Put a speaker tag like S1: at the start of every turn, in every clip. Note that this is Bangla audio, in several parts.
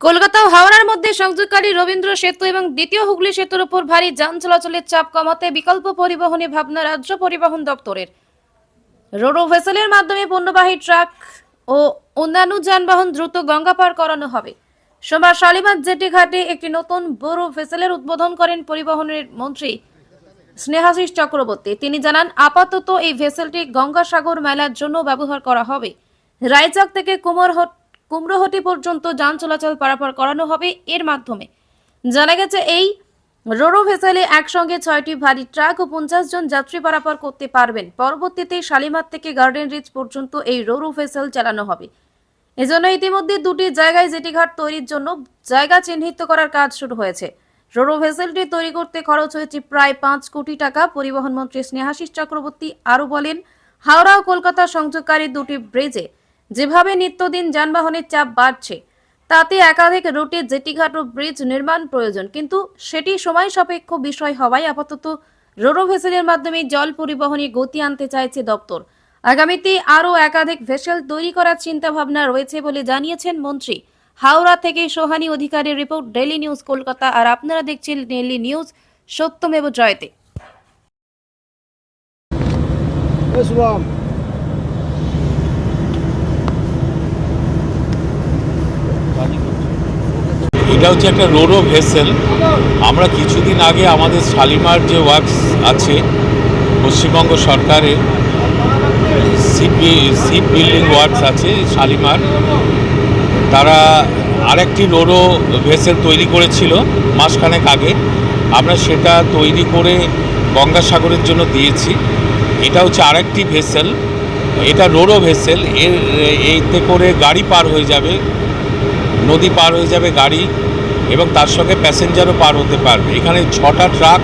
S1: কলকাতা ও হাওড়ার মধ্যে সংযোগকারী রবীন্দ্র সেতু এবং দ্বিতীয় হুগলি সেতুর উপর ভারী যান চলাচলের চাপ কমাতে বিকল্প পরিবহনে ভাবনা রাজ্য পরিবহন দপ্তরের। রোরো ভেসেলের মাধ্যমে পণ্যবাহী ট্রাক ও অন্যান্য যানবাহন দ্রুত গঙ্গা পার করানো হবে। সোমবার শালিমার জেটি ঘাটে একটি নতুন বোরো ভেসেলের উদ্বোধন করেন পরিবহনের মন্ত্রী স্নেহাশিস চক্রবর্তী। তিনি জানান, আপাতত এই ভেসেলটি গঙ্গাসাগর মেলার জন্য ব্যবহার করা হবে। রায়চক থেকে কুমড়োহটি পর্যন্ত যান চলাচল পারাপার করানো হবে এর মাধ্যমে। জানা গেছে, এই রোরো ভেসেলে একসঙ্গে 6টি ভারী ট্রাক ও 50 জন যাত্রী পারাপার করতে পারবেন। পরবর্তীতে শালিমার থেকে গার্ডেন রিচ পর্যন্ত এই রোরো ভেসেল চালানো হবে। এজন্য ইতিমধ্যে 2টি জায়গায় জেটিঘাট তৈরির জন্য জায়গা চিহ্নিত করার কাজ শুরু হয়েছে। রোরো ভেসেলটি তৈরি করতে খরচ হয়েছে প্রায় 5 কোটি টাকা। পরিবহন মন্ত্রী স্নেহাশিস চক্রবর্তী আরও বলেন, হাওড়া ও কলকাতা সংযোগকারী 2টি ব্রিজে যেভাবে নিত্যদিন যানবাহনের চাপ বাড়ছে, তাতে একাধিক রুটে জেটিঘাট ও ব্রিজ নির্মাণ প্রয়োজন, কিন্তু সেটি সময় সাপেক্ষ বিষয় হওয়ায় আপাতত রোরো ভেসেলের মাধ্যমে জল পরিবহনে গতি আনতে চাইছে দপ্তর। আগামীতে আরও একাধিক ভেসেল তৈরি করার চিন্তা ভাবনা রয়েছে বলে জানিয়েছেন মন্ত্রী। হাওড়া থেকে সোহানী অধিকারীর রিপোর্ট, ডেইলি নিউজ কলকাতা। আর আপনারা দেখছেন ডেইলি নিউজ, সত্যমেব জয়তে।
S2: এটা হচ্ছে একটা রোরো ভেসেল। আমরা কিছুদিন আগে আমাদের শালিমার যে ওয়ার্কস আছে, পশ্চিমবঙ্গ সরকারের শিপ বিল্ডিং ওয়ার্কস আছে শালিমার, তারা আরেকটি রোরো ভেসেল তৈরি করেছিল মাসখানেক আগে। আমরা সেটা তৈরি করে গঙ্গাসাগরের জন্য দিয়েছি। এটা হচ্ছে আরেকটি ভেসেল, এটা রোরো ভেসেল। এতে করে গাড়ি পার হয়ে যাবে, নদী পার হয়ে যাবে গাড়ি, এবং তার সঙ্গে প্যাসেঞ্জারও পার হতে পারবে। এখানে 6টা ট্রাক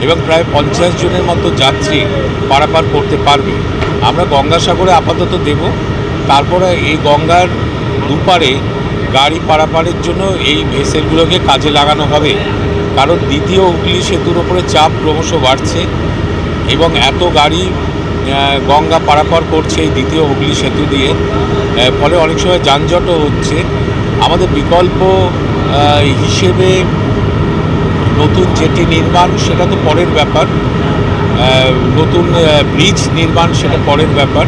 S2: এবং প্রায় 50 জনের মতো যাত্রী পারাপার করতে পারবে। আমরা গঙ্গাসাগরে আপাতত দেব, তারপরে এই গঙ্গার দুপারে গাড়ি পারাপারের জন্য এই ভেসেলগুলোকে কাজে লাগানো হবে। কারণ দ্বিতীয় হুগলি সেতুর ওপরে চাপ ক্রমশ বাড়ছে এবং এত গাড়ি গঙ্গা পারাপার করছে এই দ্বিতীয় হুগলি সেতু দিয়ে, ফলে অনেক সময় যানজটও হচ্ছে। আমাদের বিকল্প হিসেবে নতুন জেটি নির্মাণ, সেটা তো পরের ব্যাপার, নতুন ব্রিজ নির্মাণ সেটা পরের ব্যাপার,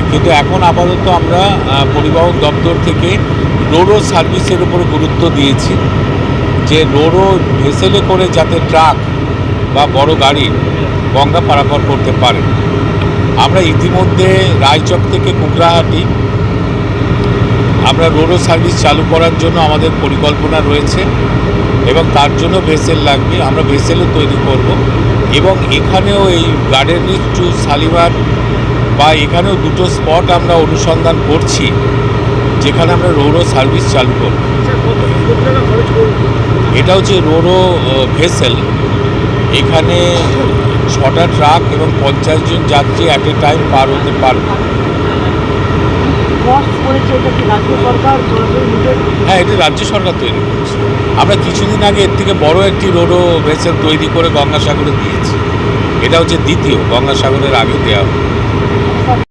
S2: কিন্তু এখন আপাতত আমরা পরিবহন দপ্তর থেকে রোরো সার্ভিসের উপর গুরুত্ব দিয়েছি, যে রোরো ভেসেলে করে যাতে ট্রাক বা বড় গাড়ি গঙ্গা পারাপার করতে পারে। আমরা ইতিমধ্যে রায়চক থেকে কুমড়োহাটি আমরা রোরো সার্ভিস চালু করার জন্য আমাদের পরিকল্পনা রয়েছে এবং তার জন্য ভেসেল লাগবে। আমরা ভেসেলও তৈরি করব এবং এখানেও এই গার্ডেন রিচ টু শালিমার বা এখানেও 2টো স্পট আমরা অনুসন্ধান করছি যেখানে আমরা রোরো সার্ভিস চালু করব। এটা হচ্ছে রোরো ভেসেল। এখানে 6টা ট্রাক এবং 50 জন যাত্রী অ্যাট এ টাইম পার হতে পারবে। হ্যাঁ, এটা রাজ্য সরকার তৈরি করেছে। আমরা কিছুদিন আগে এর থেকে বড় একটি রোরো ভেসেল তৈরি করে গঙ্গাসাগরে দিয়েছি। এটা হচ্ছে দ্বিতীয়, গঙ্গাসাগরের আগে দেওয়া।